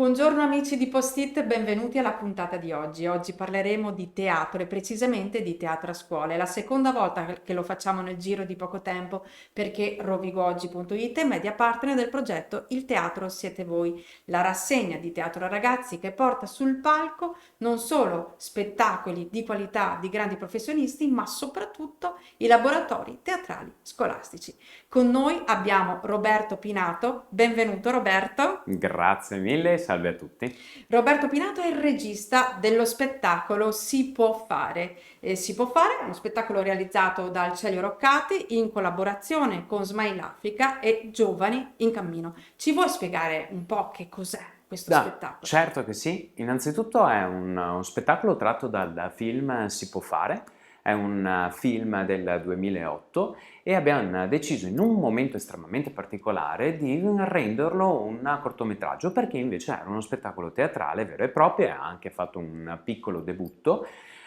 Buongiorno amici di Post-it, benvenuti alla puntata di oggi. Oggi parleremo di teatro e precisamente di teatro a scuola. È la seconda volta che lo facciamo nel giro di poco tempo perché rovigoggi.it è media partner del progetto Il Teatro Siete Voi, la rassegna di teatro a ragazzi che porta sul palco non solo spettacoli di qualità di grandi professionisti, ma soprattutto i laboratori teatrali scolastici. Con noi abbiamo Roberto Pinato. Benvenuto Roberto. Grazie mille, salve a tutti. Roberto Pinato è il regista dello spettacolo Si può fare. Si può fare è uno spettacolo realizzato dal Celio Roccati in collaborazione con Smile Africa e Giovani in Cammino. Ci vuoi spiegare un po' che cos'è questo spettacolo? Certo che sì, innanzitutto è uno spettacolo tratto dal film Si può fare, è un film del 2008 e abbiamo deciso in un momento estremamente particolare di renderlo un cortometraggio perché invece era uno spettacolo teatrale vero e proprio e ha anche fatto un piccolo debutto.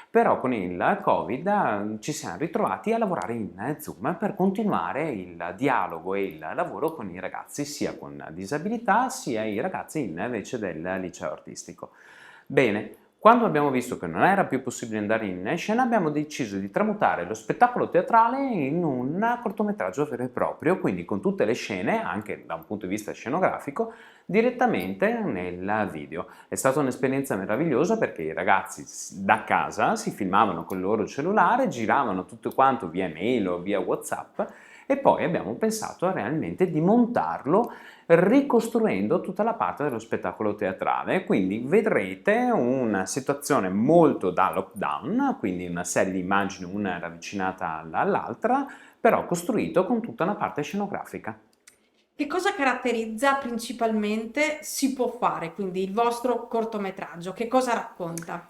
Però con il Covid ci siamo ritrovati a lavorare in Zoom per continuare il dialogo e il lavoro con i ragazzi sia con disabilità sia i ragazzi invece del liceo artistico. Bene, quando abbiamo visto che non era più possibile andare in scena abbiamo deciso di tramutare lo spettacolo teatrale in un cortometraggio vero e proprio, quindi con tutte le scene, anche da un punto di vista scenografico, direttamente nel video. È stata un'esperienza meravigliosa perché i ragazzi da casa si filmavano con il loro cellulare, giravano tutto quanto via mail o via WhatsApp e poi abbiamo pensato realmente di montarlo ricostruendo tutta la parte dello spettacolo teatrale. Quindi vedrete una situazione molto da lockdown, quindi una serie di immagini una ravvicinata all'altra, però costruito con tutta una parte scenografica. Che cosa caratterizza principalmente Si può fare, quindi il vostro cortometraggio? Che cosa racconta?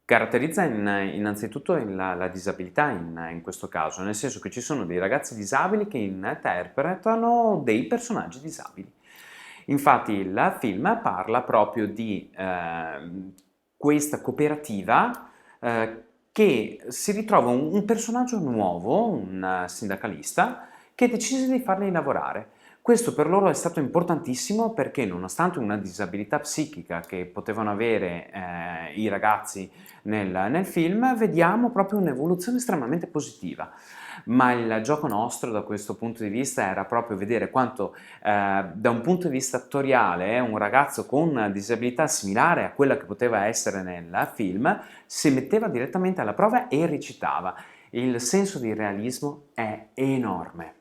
Caratterizza innanzitutto la disabilità in questo caso, nel senso che ci sono dei ragazzi disabili che interpretano dei personaggi disabili. Infatti il film parla proprio di questa cooperativa che si ritrova un personaggio nuovo, un sindacalista, che decise di farli lavorare. Questo per loro è stato importantissimo perché nonostante una disabilità psichica che potevano avere i ragazzi nel film, vediamo proprio un'evoluzione estremamente positiva. Ma il gioco nostro da questo punto di vista era proprio vedere quanto da un punto di vista attoriale un ragazzo con una disabilità similare a quella che poteva essere nel film si metteva direttamente alla prova e recitava. Il senso di realismo è enorme.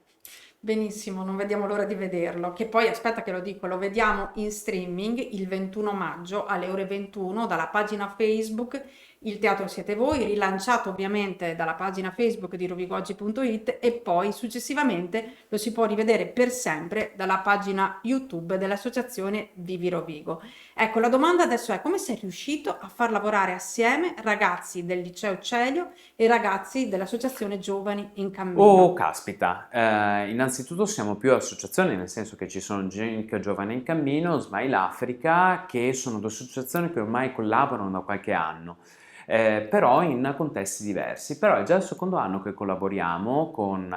Benissimo, non vediamo l'ora di vederlo. Che poi, aspetta che lo dico, lo vediamo in streaming il 21 maggio alle ore 21 dalla pagina Facebook Il Teatro Siete Voi, rilanciato ovviamente dalla pagina Facebook di rovigoggi.it e poi successivamente lo si può rivedere per sempre dalla pagina YouTube dell'associazione Vivi Rovigo. Ecco, la domanda adesso è come sei riuscito a far lavorare assieme ragazzi del liceo Celio e ragazzi dell'associazione Giovani in Oh, Cammino? caspita, innanzitutto siamo più associazioni, nel senso che ci sono Genk Giovani in Cammino, Smile Africa, che sono due associazioni che ormai collaborano da qualche anno, però in contesti diversi. Però è già il secondo anno che collaboriamo con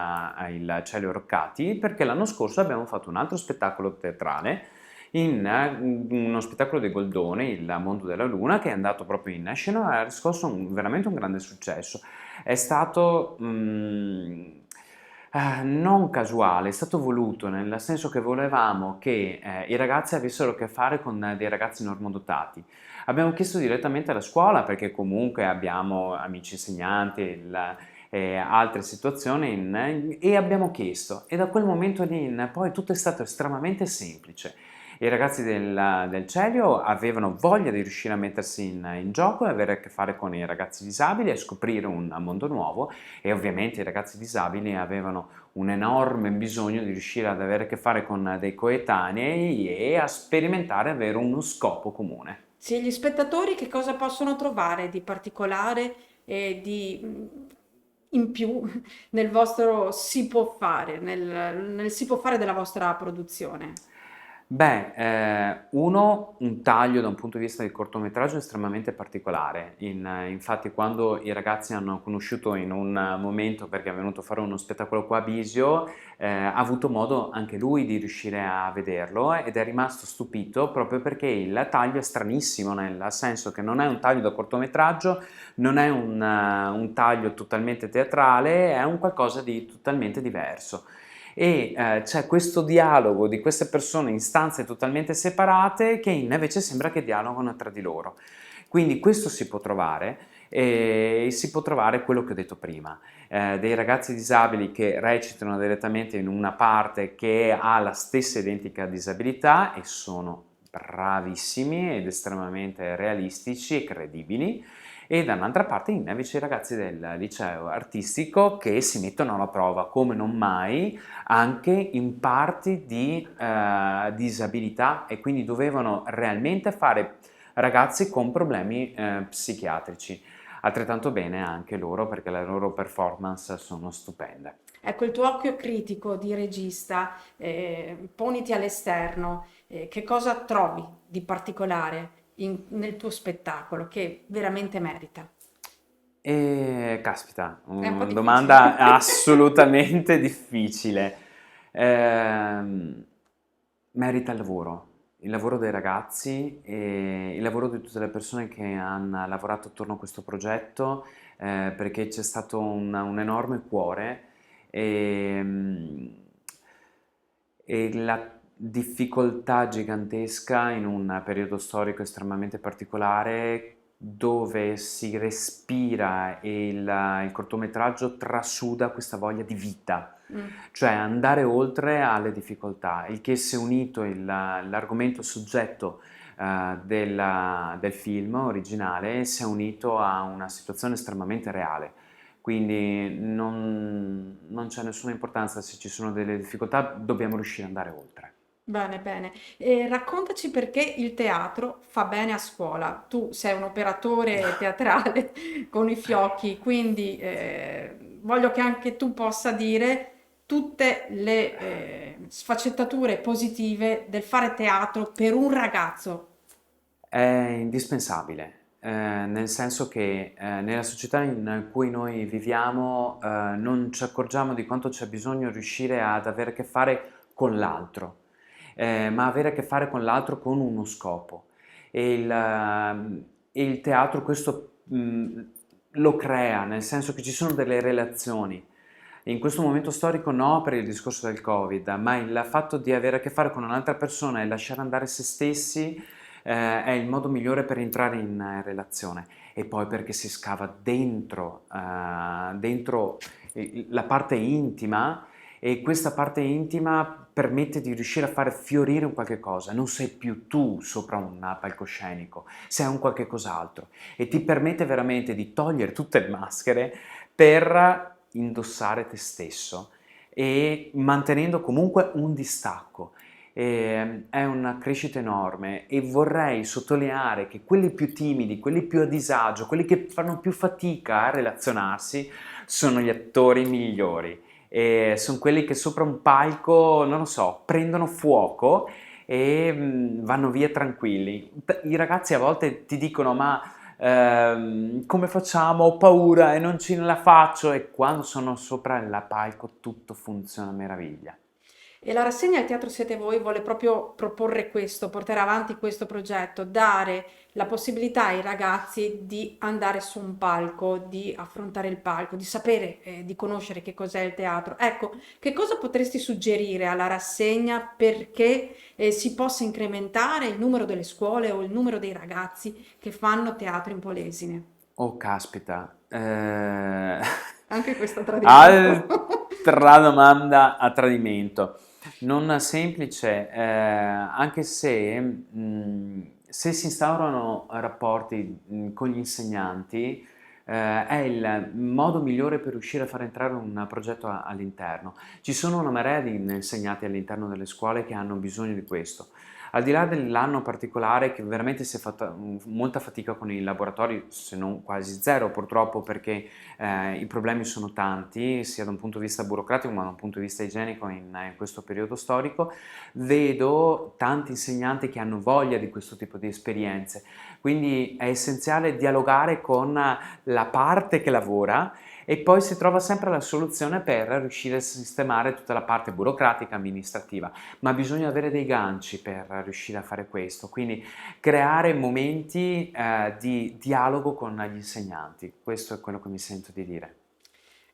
il Celio Roccati, perché l'anno scorso abbiamo fatto un altro spettacolo teatrale, uno spettacolo di Goldone, Il Mondo della Luna, che è andato proprio in scena e ha riscosso veramente un grande successo. È stato non casuale, è stato voluto, nel senso che volevamo che i ragazzi avessero a che fare con dei ragazzi normodotati. Abbiamo chiesto direttamente alla scuola, perché comunque abbiamo amici insegnanti, altre situazioni, e abbiamo chiesto. E da quel momento lì in poi tutto è stato estremamente semplice. I ragazzi del Celio avevano voglia di riuscire a mettersi in gioco e avere a che fare con i ragazzi disabili e scoprire un mondo nuovo e ovviamente i ragazzi disabili avevano un enorme bisogno di riuscire ad avere a che fare con dei coetanei e a sperimentare avere uno scopo comune. Sì, gli spettatori che cosa possono trovare di particolare e in più nel vostro si può fare, nel si può fare della vostra produzione? Uno, un taglio da un punto di vista del cortometraggio estremamente particolare. Infatti, quando i ragazzi hanno conosciuto in un momento, perché è venuto a fare uno spettacolo qua a Bisio, ha avuto modo anche lui di riuscire a vederlo ed è rimasto stupito proprio perché il taglio è stranissimo, nel senso che non è un taglio da cortometraggio, non è un taglio totalmente teatrale, è un qualcosa di totalmente diverso e c'è questo dialogo di queste persone in stanze totalmente separate che invece sembra che dialogano tra di loro. Quindi questo si può trovare e si può trovare quello che ho detto prima, dei ragazzi disabili che recitano direttamente in una parte che ha la stessa identica disabilità e sono bravissimi ed estremamente realistici e credibili e dall'altra parte invece i ragazzi del liceo artistico che si mettono alla prova come non mai anche in parti di disabilità e quindi dovevano realmente fare ragazzi con problemi psichiatrici. Altrettanto bene anche loro perché le loro performance sono stupende. Ecco, il tuo occhio critico di regista, poniti all'esterno, che cosa trovi di particolare nel tuo spettacolo che veramente merita? E caspita, È un po' una difficile. domanda assolutamente difficile. Ehm, Merita il lavoro dei ragazzi e il lavoro di tutte le persone che hanno lavorato attorno a questo progetto, perché c'è stato un enorme cuore e, e la difficoltà gigantesca in un periodo storico estremamente particolare dove si respira e il cortometraggio trasuda questa voglia di vita, Mm. cioè andare oltre alle difficoltà, il che si è unito l'argomento soggetto del film originale si è unito a una situazione estremamente reale. Quindi non c'è nessuna importanza se ci sono delle difficoltà, dobbiamo riuscire ad andare oltre. Bene, bene. E raccontaci perché il teatro fa bene a scuola. Tu sei un operatore teatrale con i fiocchi, quindi voglio che anche tu possa dire tutte le sfaccettature positive del fare teatro per un ragazzo. È indispensabile, nel senso che nella società in cui noi viviamo non ci accorgiamo di quanto c'è bisogno riuscire ad avere a che fare con l'altro, ma avere a che fare con l'altro con uno scopo. E il teatro questo lo crea, nel senso che ci sono delle relazioni. In questo momento storico no per il discorso del Covid, ma il fatto di avere a che fare con un'altra persona e lasciare andare se stessi è il modo migliore per entrare in relazione e poi perché si scava dentro la parte intima e questa parte intima permette di riuscire a fare fiorire un qualche cosa, non sei più tu sopra un palcoscenico, sei un qualche cos'altro e ti permette veramente di togliere tutte le maschere per indossare te stesso e mantenendo comunque un distacco. È una crescita enorme e vorrei sottolineare che quelli più timidi, quelli più a disagio, quelli che fanno più fatica a relazionarsi sono gli attori migliori e sono quelli che sopra un palco, non lo so, prendono fuoco e vanno via tranquilli. I ragazzi a volte ti dicono ma come facciamo? Ho paura e non ce la faccio e quando sono sopra il palco tutto funziona a meraviglia. E la rassegna al Teatro Siete Voi vuole proprio proporre questo, portare avanti questo progetto, dare la possibilità ai ragazzi di andare su un palco, di affrontare il palco, di sapere, di conoscere che cos'è il teatro. Ecco, che cosa potresti suggerire alla rassegna perché si possa incrementare il numero delle scuole o il numero dei ragazzi che fanno teatro in Polesine? Oh, caspita. Anche questo è tradimento. Altra domanda a tradimento. Non semplice, anche se, se si instaurano rapporti, con gli insegnanti, è il modo migliore per riuscire a far entrare un progetto all'interno. Ci sono una marea di insegnanti all'interno delle scuole che hanno bisogno di questo. Al di là dell'anno particolare che veramente si è fatta molta fatica con i laboratori, se non quasi zero purtroppo, perché i problemi sono tanti, sia da un punto di vista burocratico ma da un punto di vista igienico in questo periodo storico, vedo tanti insegnanti che hanno voglia di questo tipo di esperienze, quindi è essenziale dialogare con la parte che lavora e poi si trova sempre la soluzione per riuscire a sistemare tutta la parte burocratica amministrativa, ma bisogna avere dei ganci per riuscire a fare questo, quindi creare momenti di dialogo con gli insegnanti, questo è quello che mi sento di dire.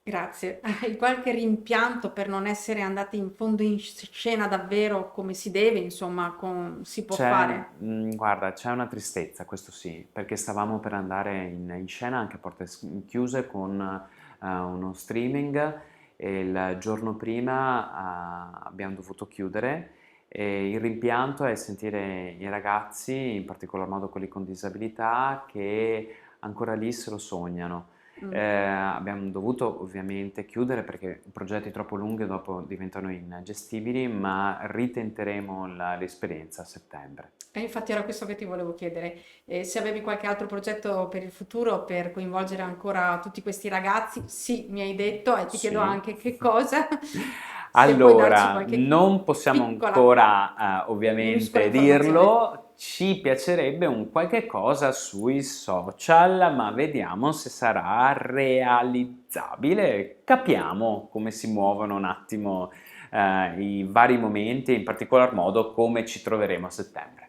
Grazie. Hai qualche rimpianto per non essere andati in fondo in scena davvero come si deve, insomma, si può fare? Guarda, c'è una tristezza, questo sì, perché stavamo per andare in scena anche a porte chiuse con uno streaming e il giorno prima abbiamo dovuto chiudere e il rimpianto è sentire i ragazzi, in particolar modo quelli con disabilità, che ancora lì se lo sognano. Mm. Abbiamo dovuto ovviamente chiudere perché progetti troppo lunghi dopo diventano ingestibili, ma ritenteremo l'esperienza a settembre. E infatti era questo che ti volevo chiedere, se avevi qualche altro progetto per il futuro per coinvolgere ancora tutti questi ragazzi. Sì, mi hai detto, e ti chiedo Sì. anche che cosa, se puoi darci Allora, qualche non possiamo piccola, ancora minuscola ovviamente informazione. dirlo, ci piacerebbe un qualche cosa sui social, ma vediamo se sarà realizzabile. Capiamo come si muovono un attimo i vari momenti e in particolar modo come ci troveremo a settembre.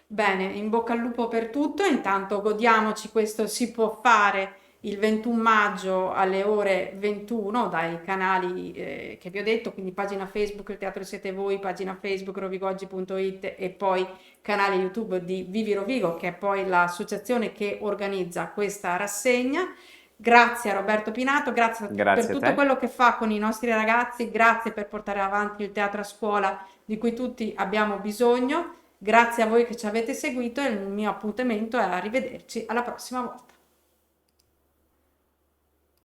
Bene, in bocca al lupo per tutto. Intanto godiamoci questo si può fare il 21 maggio alle ore 21 dai canali che vi ho detto, quindi pagina Facebook Il Teatro Siete Voi, pagina Facebook rovigoggi.it e poi canale YouTube di Vivi Rovigo, che è poi l'associazione che organizza questa rassegna. Grazie a Roberto Pinato, grazie per Grazie a tutto te. quello che fa con i nostri ragazzi, grazie per portare avanti il teatro a scuola di cui tutti abbiamo bisogno. Grazie a voi che ci avete seguito e il mio appuntamento è a rivederci alla prossima volta.